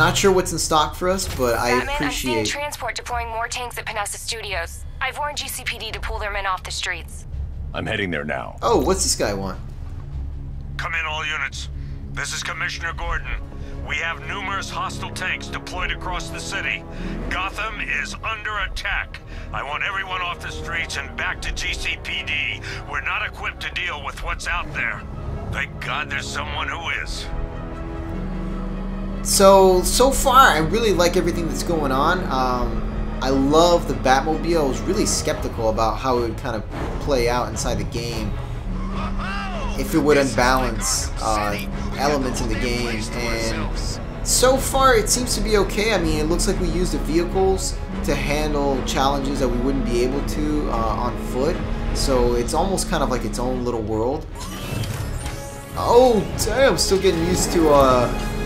Not sure what's in stock for us, but I Batman, appreciate... I'm seeing transport deploying more tanks at Panessa Studios. I've warned GCPD to pull their men off the streets. I'm heading there now. Oh, what's this guy want? Come in, all units. This is Commissioner Gordon. We have numerous hostile tanks deployed across the city. Gotham is under attack. I want everyone off the streets and back to GCPD. We're not equipped to deal with what's out there. Thank God there's someone who is. So far, I really like everything that's going on. I love the Batmobile. I was really skeptical about how it would kind of play out inside the game. If it would unbalance elements in the game. And so far, it seems to be okay. I mean, it looks like we use the vehicles to handle challenges that we wouldn't be able to on foot. So it's almost kind of like its own little world. Oh, damn, I'm still getting used to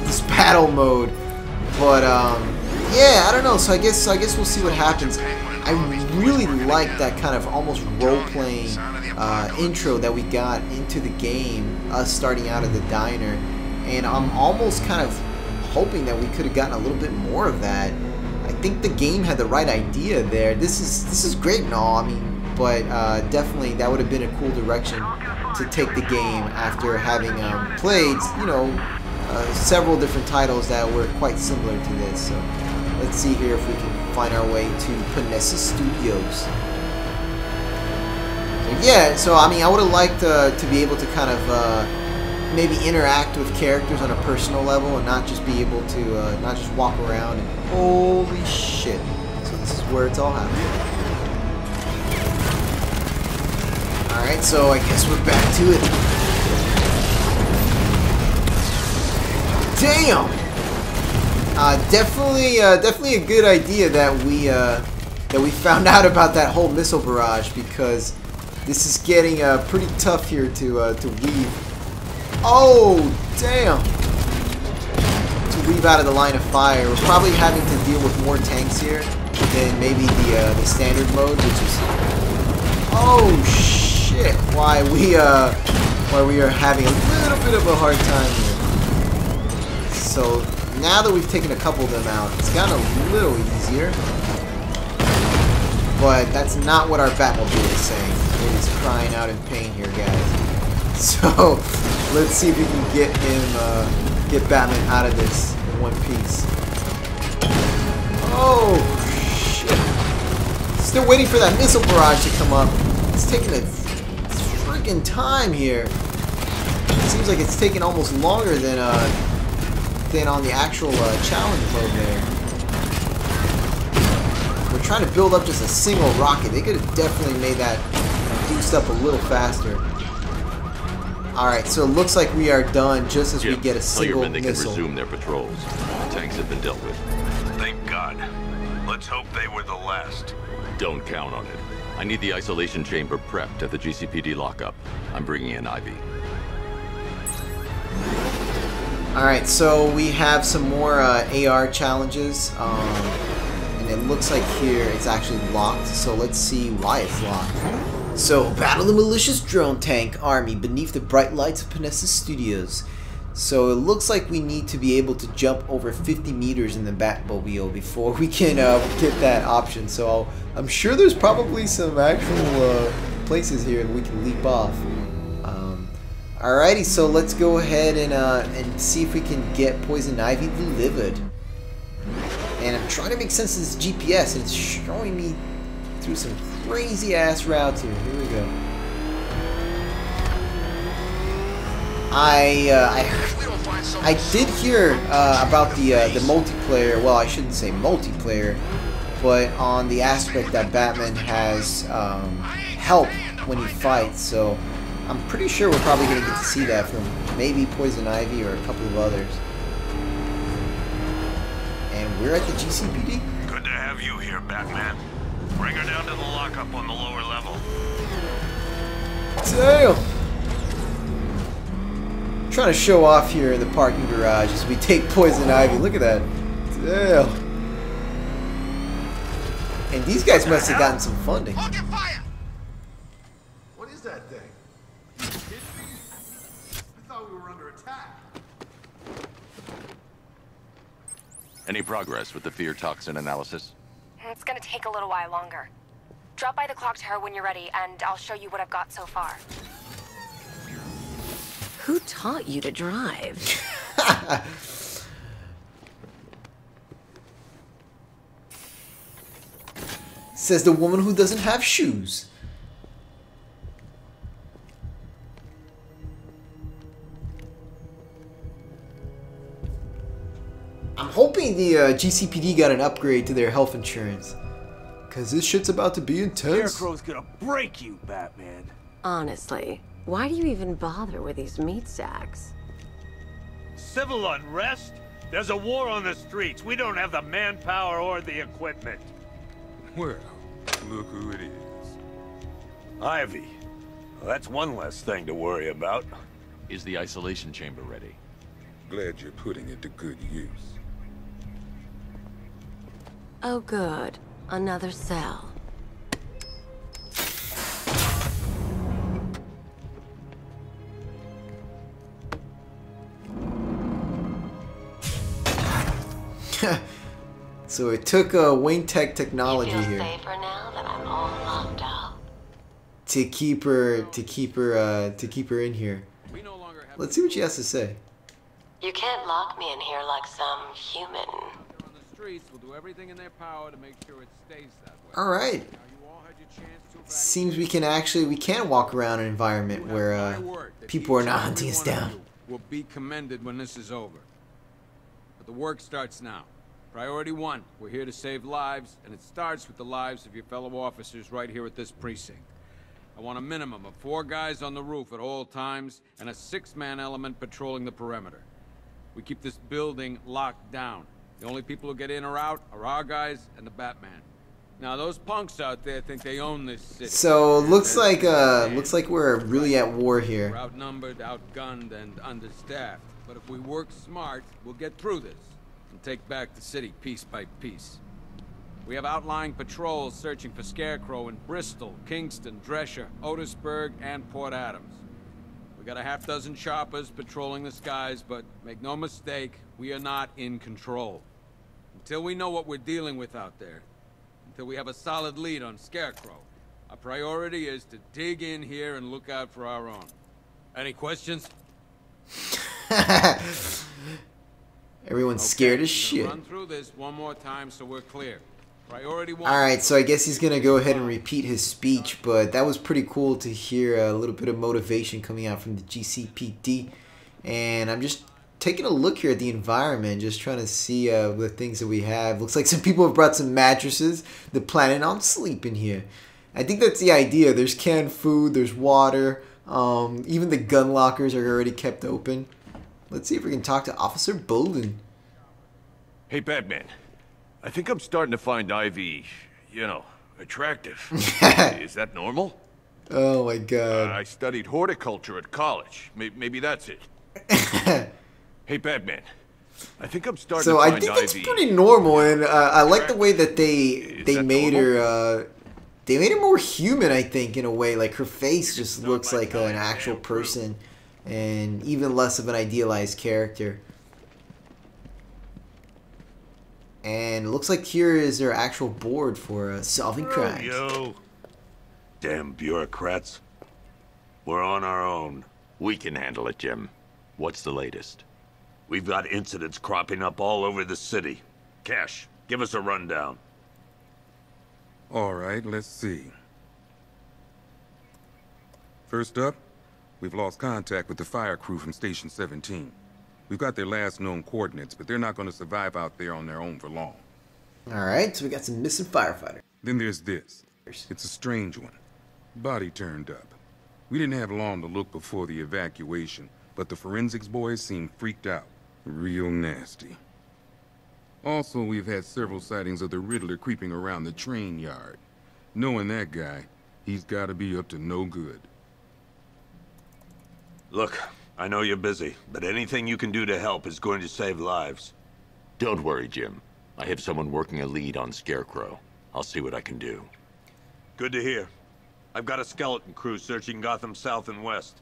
this battle mode, but yeah, I don't know. So I guess we'll see what happens. I really like that kind of almost role-playing intro that we got into the game, us starting out at the diner, and I'm almost kind of hoping that we could have gotten a little bit more of that. I think the game had the right idea there. This is great and all, I mean, but definitely that would have been a cool direction to take the game after having played, you know, several different titles that were quite similar to this. So let's see here if we can find our way to Panessa Studios. So, yeah, so I mean, I would have liked to be able to kind of maybe interact with characters on a personal level and not just be able to not just walk around and holy shit. So this is where it's all happening. Alright, so I guess we're back to it. Damn! Definitely a good idea that we found out about that whole missile barrage, because this is getting pretty tough here to weave. Oh, damn! To weave out of the line of fire. We're probably having to deal with more tanks here than maybe the standard mode, which is... Oh, shit! Why we are having a little bit of a hard time here. So now that we've taken a couple of them out, it's gotten a little easier. But that's not what our Batmobile is saying. It is crying out in pain here, guys. So let's see if we can get Batman out of this in one piece. Oh shit! Still waiting for that missile barrage to come up. It's taking a freaking time here. It seems like it's taking almost longer than on the actual challenge mode there. We're trying to build up just a single rocket. They could have definitely made that boost up a little faster. Alright, so it looks like we are done just as we get a single tell your men they missile. can resume their patrols. The tanks have been dealt with. Thank God. Let's hope they were the last. Don't count on it. I need the isolation chamber prepped at the GCPD lockup. I'm bringing in Ivy. Alright, so we have some more AR challenges, and it looks like here it's actually locked, so let's see why it's locked. So, battle the malicious drone tank army beneath the bright lights of Panessa Studios. So it looks like we need to be able to jump over 50 meters in the Batmobile before we can get that option. So I'm sure there's probably some actual places here that we can leap off. Alrighty, so let's go ahead and see if we can get Poison Ivy delivered. And I'm trying to make sense of this GPS, and it's showing me through some crazy ass routes here. Here we go. I did hear about the multiplayer. Well, I shouldn't say multiplayer, but on the aspect that Batman has help when he fights. So I'm pretty sure we're probably going to get to see that from maybe Poison Ivy or a couple of others. And we're at the GCPD. Good to have you here, Batman. Bring her down to the lockup on the lower level. Damn! Trying to show off here in the parking garage as we take Poison Ivy. Look at that. Damn. And these guys must have gotten some funding. Hold your fire! What is that thing? Are you kidding me? I thought we were under attack. Any progress with the fear toxin analysis? It's gonna take a little while longer. Drop by the clock tower when you're ready, and I'll show you what I've got so far. Who taught you to drive? Says the woman who doesn't have shoes. I'm hoping the GCPD got an upgrade to their health insurance. Cause this shit's about to be intense. Scarecrow's gonna break you, Batman. Honestly, why do you even bother with these meat sacks? Civil unrest? There's a war on the streets. We don't have the manpower or the equipment. Well, look who it is. Ivy. Well, that's one less thing to worry about. Is the isolation chamber ready? Glad you're putting it to good use. Oh good, another cell. So it took Wayne Tech technology You feel here safer now that I'm all locked up. to keep her in here. Let's see what she has to say. You can't lock me in here like some human. On the streets will do everything in their power to make sure it stays that way. All right. Now you all had your chance to Seems we can walk around an environment where people are not hunting us down. Will be commended when this is over. But the work starts now. Priority 1, we're here to save lives, and it starts with the lives of your fellow officers right here at this precinct. I want a minimum of 4 guys on the roof at all times, and a 6-man element patrolling the perimeter. We keep this building locked down. The only people who get in or out are our guys and the Batman. Now those punks out there think they own this city. So looks like we're really at war We're here. outnumbered, outgunned, and understaffed. But if we work smart, we'll get through this and take back the city piece by piece. We have outlying patrols searching for Scarecrow in Bristol, Kingston, Drescher, Otisburg, and Port Adams. We got a half-dozen choppers patrolling the skies, but make no mistake, we are not in control. Until we know what we're dealing with out there, until we have a solid lead on Scarecrow, our priority is to dig in here and look out for our own. Any questions? Everyone's scared as I'm shit. gonna run through this one more time so we're clear. Priority 1. Alright, so I guess he's gonna go ahead and repeat his speech, but that was pretty cool to hear a little bit of motivation coming out from the GCPD. And I'm just taking a look here at the environment, just trying to see the things that we have. Looks like some people have brought some mattresses. They're planning on sleeping here. I think that's the idea. There's canned food, there's water, even the gun lockers are already kept open. Let's see if we can talk to Officer Bolden. Hey, Batman. I think I'm starting to find Ivy, you know, attractive. Is that normal? Oh my god. I studied horticulture at college. Maybe that's it. Hey, Batman. I think I'm starting to So I find think that's Ivy. pretty normal, and I like the way that they made her. They made her more human, I think, in a way. Like her face just looks like an actual person, and even less of an idealized character. And it looks like here is their actual board for solving crimes. Yo. Damn bureaucrats. We're on our own. We can handle it, Jim. What's the latest? We've got incidents cropping up all over the city. Cash, give us a rundown. All right, let's see. First up, we've lost contact with the fire crew from Station 17. We've got their last known coordinates, but they're not going to survive out there on their own for long. Alright, so we got some missing firefighters. Then there's this. It's a strange one. Body turned up. We didn't have long to look before the evacuation, but the forensics boys seemed freaked out. Real nasty. Also, we've had several sightings of the Riddler creeping around the train yard. Knowing that guy, he's got to be up to no good. Look, I know you're busy, but anything you can do to help is going to save lives. Don't worry, Jim. I have someone working a lead on Scarecrow. I'll see what I can do. Good to hear. I've got a skeleton crew searching Gotham south and west.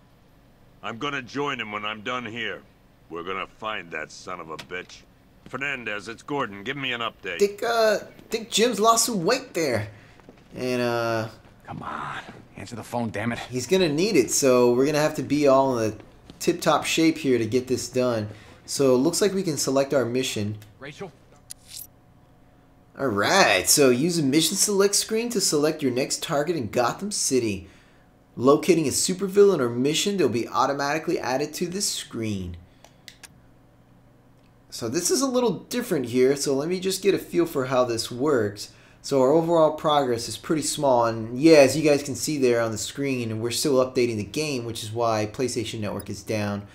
I'm gonna join him when I'm done here. We're gonna find that son of a bitch. Fernandez, it's Gordon. Give me an update. Think Jim's lost some weight there. And, Come on. Answer the phone, damn it. he's gonna need it, so we're gonna have to be all in the tip-top shape here to get this done. So, it looks like we can select our mission. Rachel? Alright, so use a mission select screen to select your next target in Gotham City. Locating a supervillain or mission, they'll be automatically added to this screen. So this is a little different here, so let me just get a feel for how this works. So our overall progress is pretty small, and yeah, as you guys can see there on the screen, we're still updating the game, which is why PlayStation Network is down.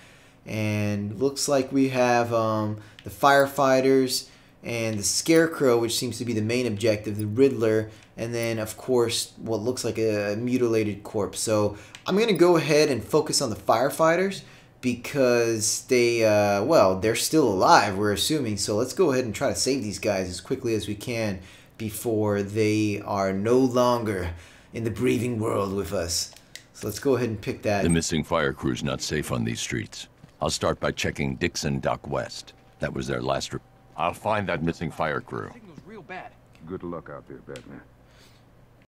And looks like we have the firefighters and the Scarecrow, which seems to be the main objective, the Riddler, and then of course what looks like a mutilated corpse. So I'm going to go ahead and focus on the firefighters because they, well, they're still alive, we're assuming. So let's go ahead and try to save these guys as quickly as we can before they are no longer in the breathing world with us. So let's go ahead and pick that. The missing fire crew's not safe on these streets. I'll start by checking Dixon Dock West. That was their last I'll find that missing fire crew. Signal's real bad. Good luck out there, Batman.